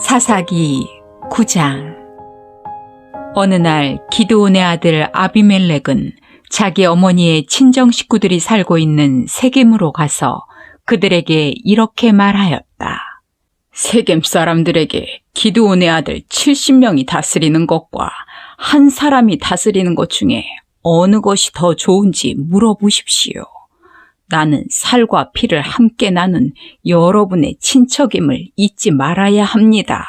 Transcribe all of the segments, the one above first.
사사기 9장. 어느 날 기드온의 아들 아비멜렉은 자기 어머니의 친정 식구들이 살고 있는 세겜으로 가서 그들에게 이렇게 말하였다. 세겜 사람들에게 기드온의 아들 70명이 다스리는 것과 한 사람이 다스리는 것 중에 어느 것이 더 좋은지 물어보십시오. 나는 살과 피를 함께 나눈 여러분의 친척임을 잊지 말아야 합니다.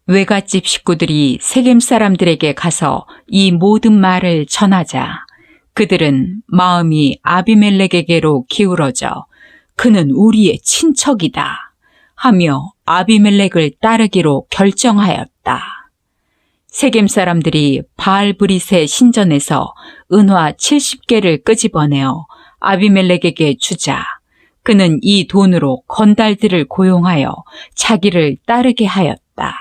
외갓집 식구들이 세겜 사람들에게 가서 이 모든 말을 전하자 그들은 마음이 아비멜렉에게로 기울어져 그는 우리의 친척이다 하며 아비멜렉을 따르기로 결정하였다. 세겜 사람들이 바알브릿의 신전에서 은화 70개를 끄집어내어 아비멜렉에게 주자 그는 이 돈으로 건달들을 고용하여 자기를 따르게 하였다.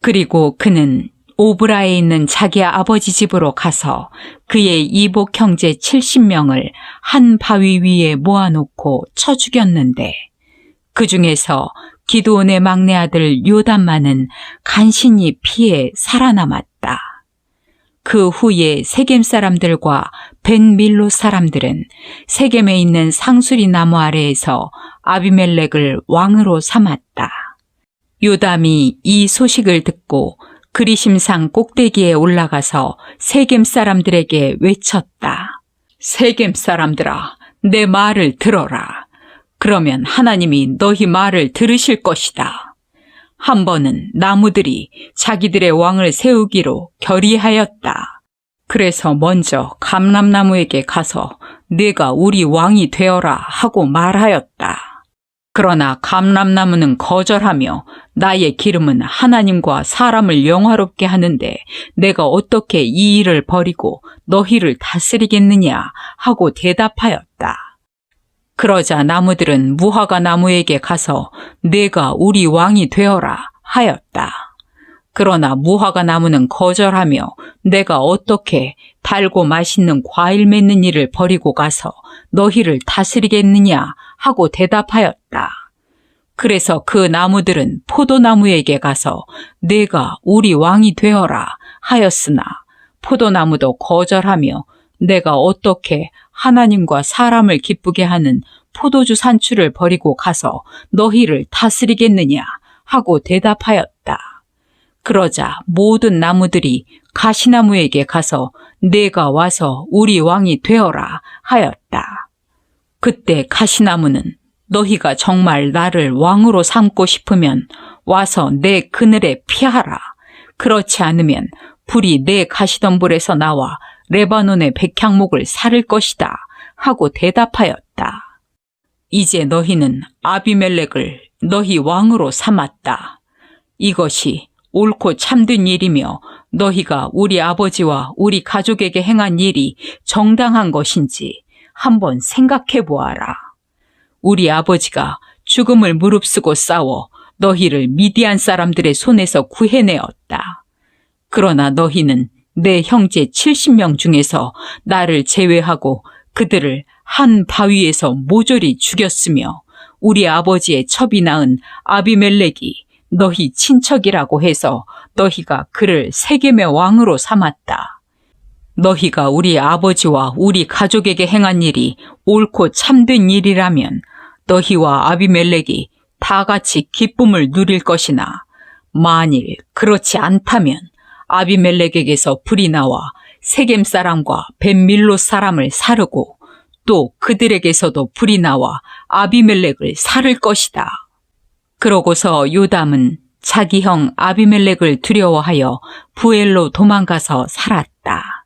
그리고 그는 오브라에 있는 자기 아버지 집으로 가서 그의 이복 형제 70명을 한 바위 위에 모아놓고 쳐 죽였는데 그 중에서 기드온의 막내 아들 요담만은 간신히 피해 살아남았다. 그 후에 세겜 사람들과 벤밀로 사람들은 세겜에 있는 상수리 나무 아래에서 아비멜렉을 왕으로 삼았다. 요담이 이 소식을 듣고 그리심산 꼭대기에 올라가서 세겜 사람들에게 외쳤다. 세겜 사람들아, 내 말을 들어라. 그러면 하나님이 너희 말을 들으실 것이다. 한 번은 나무들이 자기들의 왕을 세우기로 결의하였다. 그래서 먼저 감람나무에게 가서 네가 우리 왕이 되어라 하고 말하였다. 그러나 감람나무는 거절하며 나의 기름은 하나님과 사람을 영화롭게 하는데 내가 어떻게 이 일을 버리고 너희를 다스리겠느냐 하고 대답하였다. 그러자 나무들은 무화과 나무에게 가서 네가 우리 왕이 되어라 하였다. 그러나 무화과 나무는 거절하며 내가 어떻게 달고 맛있는 과일 맺는 일을 버리고 가서 너희를 다스리겠느냐 하고 대답하였다. 그래서 그 나무들은 포도나무에게 가서 네가 우리 왕이 되어라 하였으나 포도나무도 거절하며 내가 어떻게 하나님과 사람을 기쁘게 하는 포도주 산출을 버리고 가서 너희를 다스리겠느냐 하고 대답하였다. 그러자 모든 나무들이 가시나무에게 가서 네가 와서 우리 왕이 되어라 하였다. 그때 가시나무는 너희가 정말 나를 왕으로 삼고 싶으면 와서 내 그늘에 피하라. 그렇지 않으면 불이 내 가시덤불에서 나와 레바논의 백향목을 사를 것이다 하고 대답하였다. 이제 너희는 아비멜렉을 너희 왕으로 삼았다. 이것이 옳고 참된 일이며 너희가 우리 아버지와 우리 가족에게 행한 일이 정당한 것인지 한번 생각해 보아라. 우리 아버지가 죽음을 무릅쓰고 싸워 너희를 미디안 사람들의 손에서 구해내었다. 그러나 너희는 내 형제 70명 중에서 나를 제외하고 그들을 한 바위에서 모조리 죽였으며 우리 아버지의 첩이 낳은 아비멜렉이 너희 친척이라고 해서 너희가 그를 세겜의 왕으로 삼았다. 너희가 우리 아버지와 우리 가족에게 행한 일이 옳고 참된 일이라면 너희와 아비멜렉이 다 같이 기쁨을 누릴 것이나 만일 그렇지 않다면 아비멜렉에게서 불이 나와 세겜 사람과 벤밀로 사람을 사르고 또 그들에게서도 불이 나와 아비멜렉을 사를 것이다. 그러고서 요담은 자기 형 아비멜렉을 두려워하여 부엘로 도망가서 살았다.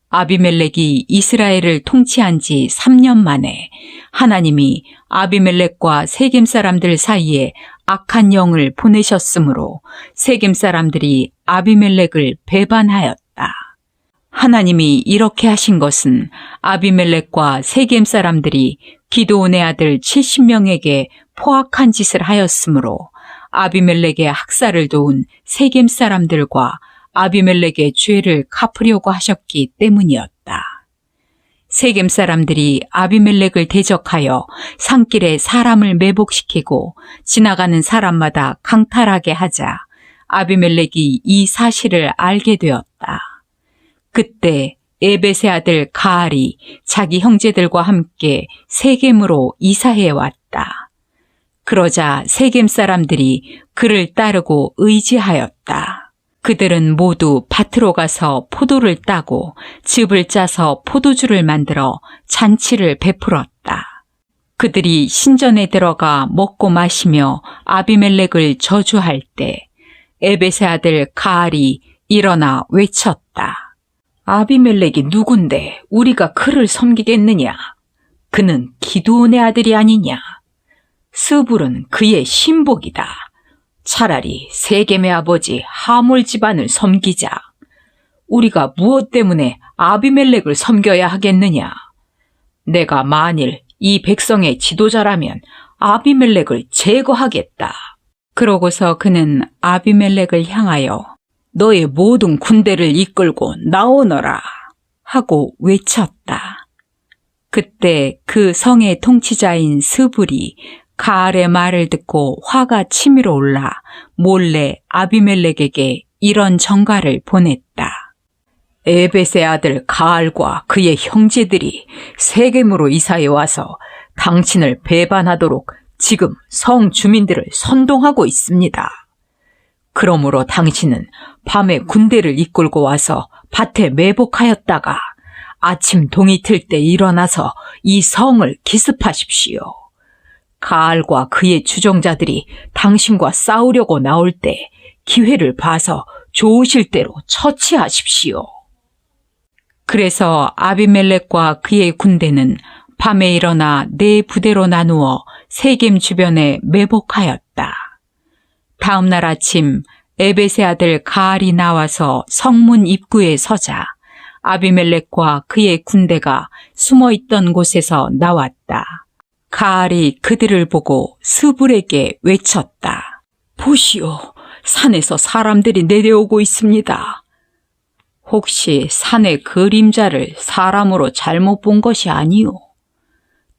아비멜렉이 이스라엘을 통치한 지 3년 만에 하나님이 아비멜렉과 세겜 사람들 사이에 악한 영을 보내셨으므로 세겜 사람들이 아비멜렉을 배반하였다. 하나님이 이렇게 하신 것은 아비멜렉과 세겜 사람들이 기드온의 아들 70명에게 포악한 짓을 하였으므로 아비멜렉의 학살을 도운 세겜 사람들과 아비멜렉의 죄를 갚으려고 하셨기 때문이었다. 세겜 사람들이 아비멜렉을 대적하여 산길에 사람을 매복시키고 지나가는 사람마다 강탈하게 하자 아비멜렉이 이 사실을 알게 되었다. 그때 에벳의 아들 가알이 자기 형제들과 함께 세겜으로 이사해 왔다. 그러자 세겜 사람들이 그를 따르고 의지하였다. 그들은 모두 밭으로 가서 포도를 따고 즙을 짜서 포도주를 만들어 잔치를 베풀었다. 그들이 신전에 들어가 먹고 마시며 아비멜렉을 저주할 때 에벳의 아들 가알이 일어나 외쳤다. 아비멜렉이 누군데 우리가 그를 섬기겠느냐? 그는 기드온의 아들이 아니냐? 스불은 그의 신복이다. 차라리 세겜의 아버지 하몰 집안을 섬기자. 우리가 무엇 때문에 아비멜렉을 섬겨야 하겠느냐? 내가 만일 이 백성의 지도자라면 아비멜렉을 제거하겠다. 그러고서 그는 아비멜렉을 향하여 너의 모든 군대를 이끌고 나오너라 하고 외쳤다. 그때 그 성의 통치자인 스불이 가알의 말을 듣고 화가 치밀어 올라 몰래 아비멜렉에게 이런 전가를 보냈다. 에벳의 아들 가알과 그의 형제들이 세겜으로 이사해 와서 당신을 배반하도록 지금 성 주민들을 선동하고 있습니다. 그러므로 당신은 밤에 군대를 이끌고 와서 밭에 매복하였다가 아침 동이 틀 때 일어나서 이 성을 기습하십시오. 가알과 그의 추종자들이 당신과 싸우려고 나올 때 기회를 봐서 좋으실 대로 처치하십시오. 그래서 아비멜렉과 그의 군대는 밤에 일어나 네 부대로 나누어 세겜 주변에 매복하였다. 다음 날 아침 에벳의 아들 가알이 나와서 성문 입구에 서자 아비멜렉과 그의 군대가 숨어있던 곳에서 나왔다. 가알이 그들을 보고 스불에게 외쳤다. 보시오, 산에서 사람들이 내려오고 있습니다. 혹시 산의 그림자를 사람으로 잘못 본 것이 아니오?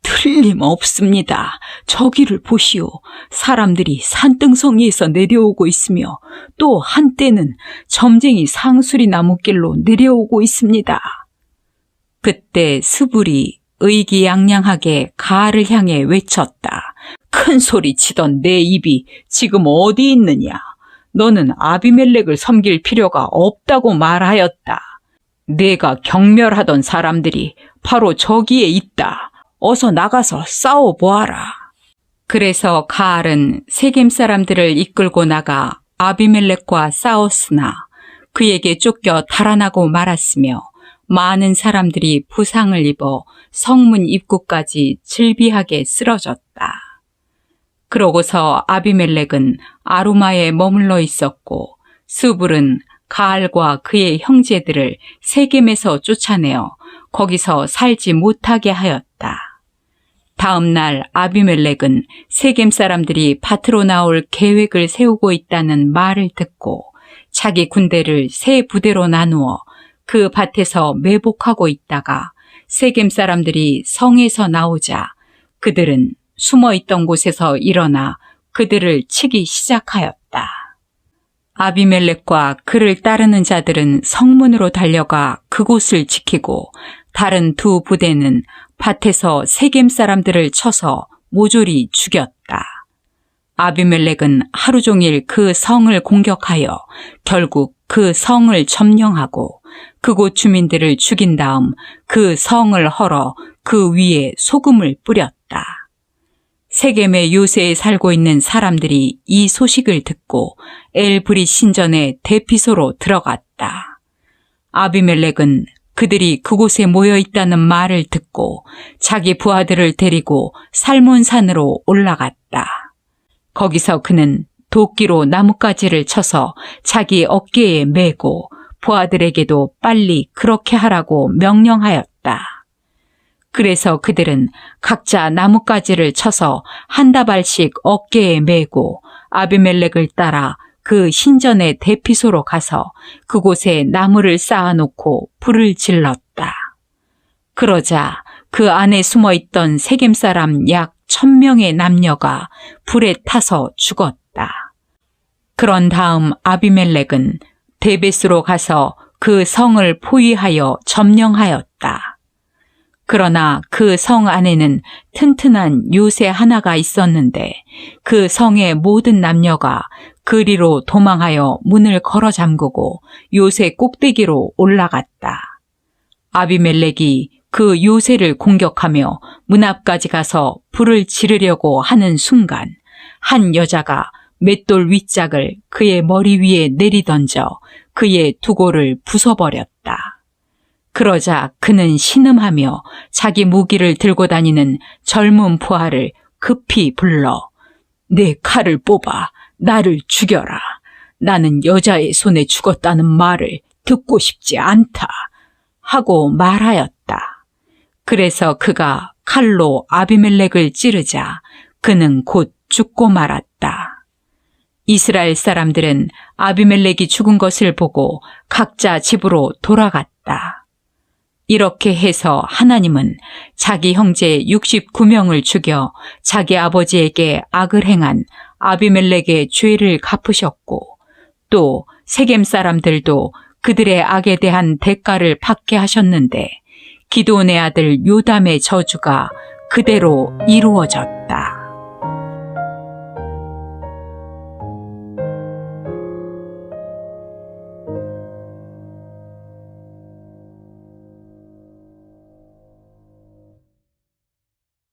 틀림없습니다. 저기를 보시오. 사람들이 산등성이에서 내려오고 있으며 또 한때는 점쟁이 상수리 나무길로 내려오고 있습니다. 그때 스불이 의기양양하게 가알을 향해 외쳤다. 큰 소리 치던 내 입이 지금 어디 있느냐? 너는 아비멜렉을 섬길 필요가 없다고 말하였다. 내가 경멸하던 사람들이 바로 저기에 있다. 어서 나가서 싸워보아라. 그래서 가알은 세겜 사람들을 이끌고 나가 아비멜렉과 싸웠으나 그에게 쫓겨 달아나고 말았으며 많은 사람들이 부상을 입어 성문 입구까지 질비하게 쓰러졌다. 그러고서 아비멜렉은 아루마에 머물러 있었고 스불은 가알과 그의 형제들을 세겜에서 쫓아내어 거기서 살지 못하게 하였다. 다음 날 아비멜렉은 세겜 사람들이 밭으로 나올 계획을 세우고 있다는 말을 듣고 자기 군대를 세 부대로 나누어 그 밭에서 매복하고 있다가 세겜 사람들이 성에서 나오자 그들은 숨어있던 곳에서 일어나 그들을 치기 시작하였다. 아비멜렉과 그를 따르는 자들은 성문으로 달려가 그곳을 지키고 다른 두 부대는 밭에서 세겜 사람들을 쳐서 모조리 죽였다. 아비멜렉은 하루 종일 그 성을 공격하여 결국 그 성을 점령하고 그곳 주민들을 죽인 다음 그 성을 헐어 그 위에 소금을 뿌렸다. 세겜의 요새에 살고 있는 사람들이 이 소식을 듣고 엘브리 신전의 대피소로 들어갔다. 아비멜렉은 그들이 그곳에 모여 있다는 말을 듣고 자기 부하들을 데리고 살몬산으로 올라갔다. 거기서 그는 도끼로 나뭇가지를 쳐서 자기 어깨에 메고 부하들에게도 빨리 그렇게 하라고 명령하였다. 그래서 그들은 각자 나뭇가지를 쳐서 한 다발씩 어깨에 메고 아비멜렉을 따라 그 신전의 대피소로 가서 그곳에 나무를 쌓아놓고 불을 질렀다. 그러자 그 안에 숨어 있던 세겜 사람 약 1000명의 남녀가 불에 타서 죽었다. 그런 다음 아비멜렉은 데벳으로 가서 그 성을 포위하여 점령하였다. 그러나 그 성 안에는 튼튼한 요새 하나가 있었는데 그 성의 모든 남녀가 그리로 도망하여 문을 걸어 잠그고 요새 꼭대기로 올라갔다. 아비멜렉이 그 요새를 공격하며 문 앞까지 가서 불을 지르려고 하는 순간 한 여자가 맷돌 윗짝을 그의 머리 위에 내리던져 그의 두골을 부숴버렸다. 그러자 그는 신음하며 자기 무기를 들고 다니는 젊은 부하를 급히 불러 내 칼을 뽑아 나를 죽여라. 나는 여자의 손에 죽었다는 말을 듣고 싶지 않다. 하고 말하였다. 그래서 그가 칼로 아비멜렉을 찌르자 그는 곧 죽고 말았다. 이스라엘 사람들은 아비멜렉이 죽은 것을 보고 각자 집으로 돌아갔다. 이렇게 해서 하나님은 자기 형제 69명을 죽여 자기 아버지에게 악을 행한 아비멜렉의 죄를 갚으셨고 또 세겜 사람들도 그들의 악에 대한 대가를 받게 하셨는데 기드온의 아들 요담의 저주가 그대로 이루어졌다.